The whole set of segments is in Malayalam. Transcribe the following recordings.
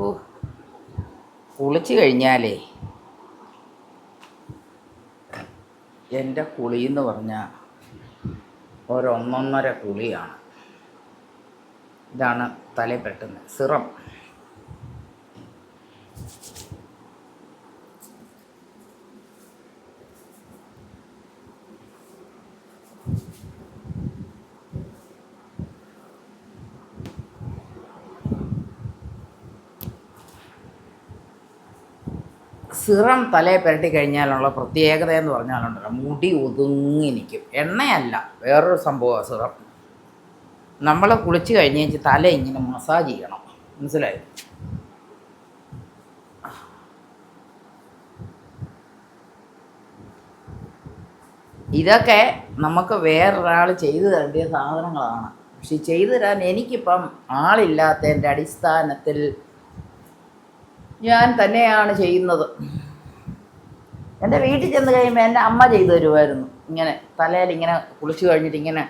ഓ, കുളിച്ച് കഴിഞ്ഞാലേ എൻ്റെ കുളിയെന്ന് പറഞ്ഞാൽ ഒരൊന്നൊന്നര കുളിയാണ്. ഇതാണ് തലയിൽ പെട്ടുന്നത്. സിറം സിറം തലയിൽ പുരട്ടി കഴിഞ്ഞാലുള്ള പ്രത്യേകത എന്ന് പറഞ്ഞാലുണ്ടല്ലോ, മുടി ഒതുങ്ങി നിൽക്കും. എണ്ണയല്ല, വേറൊരു സംഭവമാണ് സിറം. നമ്മൾ കുളിച്ച് കഴിഞ്ഞ് തല ഇങ്ങനെ മസാജ് ചെയ്യണം, മനസ്സിലായി? ഇതൊക്കെ നമുക്ക് വേറൊരാൾ ചെയ്തു തരേണ്ട സാധനങ്ങളാണ്. പക്ഷെ ചെയ്തു തരാൻ എനിക്കിപ്പം ആളില്ലാത്തതിൻ്റെ അടിസ്ഥാനത്തിൽ ഞാൻ തന്നെയാണ് ചെയ്യുന്നത്. എൻ്റെ വീട്ടിൽ ചെന്ന് കഴിയുമ്പോൾ എൻ്റെ അമ്മ ചെയ്തു തരുമായിരുന്നു. ഇങ്ങനെ തലയിൽ ഇങ്ങനെ കുളിച്ച് കഴിഞ്ഞിട്ട് ഇങ്ങനെ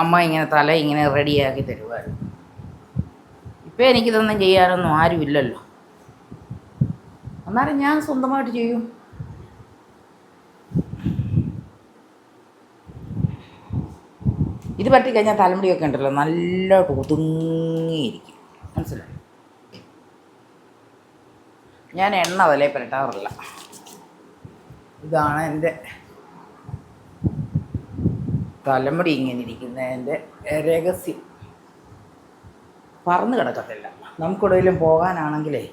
അമ്മ ഇങ്ങനെ തല ഇങ്ങനെ റെഡിയാക്കി തരുമായിരുന്നു. ഇപ്പം എനിക്കിതൊന്നും ചെയ്യാനൊന്നും ആരുമില്ലല്ലോ. എന്നാലും ഞാൻ സ്വന്തമായിട്ട് ചെയ്യും. ഇത് പറ്റി കഴിഞ്ഞാൽ തലമുടിയൊക്കെ ഉണ്ടല്ലോ നല്ല ഒതുങ്ങിയിരിക്കും, മനസ്സിലായി? ഞാൻ എണ്ണ തലയിൽ പുരട്ടാറില്ല. ഇതാണ് എൻ്റെ തലമുടി ഇങ്ങനെ ഇരിക്കുന്നതിൻ്റെ രഹസ്യം. പറന്ന് കിടക്കത്തില്ല. നമുക്കെവിടെയെങ്കിലും പോകാനാണെങ്കിലേ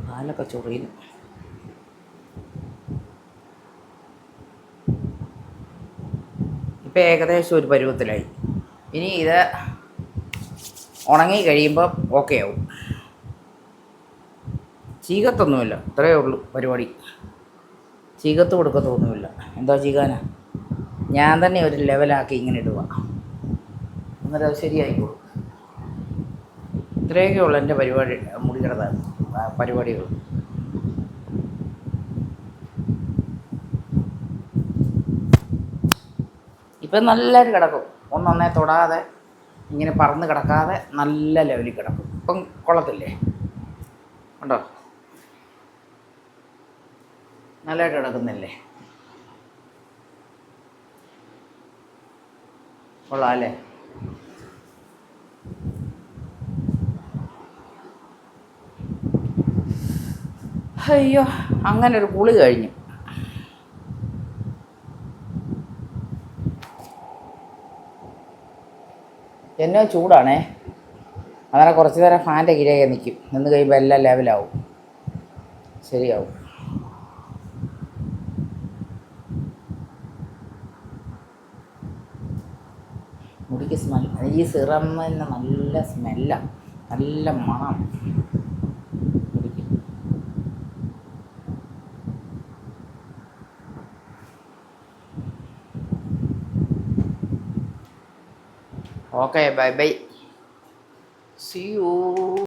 കാലൊക്കെ ചൊറിയുന്നു. ഇപ്പം ഏകദേശം ഒരു പരുവത്തിലായി. ഇനി ഇത് ഉണങ്ങി കഴിയുമ്പോൾ ഓക്കെ ആവും. ചീകത്തൊന്നുമില്ല, ഇത്രയേ ഉള്ളൂ പരിപാടി. ചീകത്ത് കൊടുക്കത്തൊന്നുമില്ല. എന്താ ചീകാനാ? ഞാൻ തന്നെ ഒരു ലെവലാക്കി ഇങ്ങനെ ഇടുക, അന്നേരം അത് ശരിയായിക്കോളും. ഇത്രയൊക്കെ ഉള്ളൂ എൻ്റെ പരിപാടി, മുടിയുടെ പരിപാടികൾ. ഇപ്പം നല്ലൊരു കിടക്കും. ഒന്നൊന്നേ തൊടാതെ ഇങ്ങനെ പറന്ന് കിടക്കാതെ നല്ല ലെവലിൽ കിടക്കും. ഇപ്പം കൊള്ളത്തില്ലേ? ഉണ്ടോ? നല്ലതായിട്ട് കിടക്കുന്നില്ലേ? കൊള്ളാം അല്ലേ? അയ്യോ, അങ്ങനെ ഒരു കുളി കഴിഞ്ഞു. എന്നെ ചൂടാണേ, അങ്ങനെ കുറച്ച് നേരം ഫാൻ്റെ കീഴേ നിൽക്കും. നിന്ന് കഴിയുമ്പോൾ എല്ലാം ലെവലാവും, ശരിയാവും. മുടിക്ക് സ്മെൽ, ഈ സിറം തന്നെ നല്ല സ്മെല്ലാണ്, നല്ല മണം മുടിക്ക്. Okay, bye bye, see U.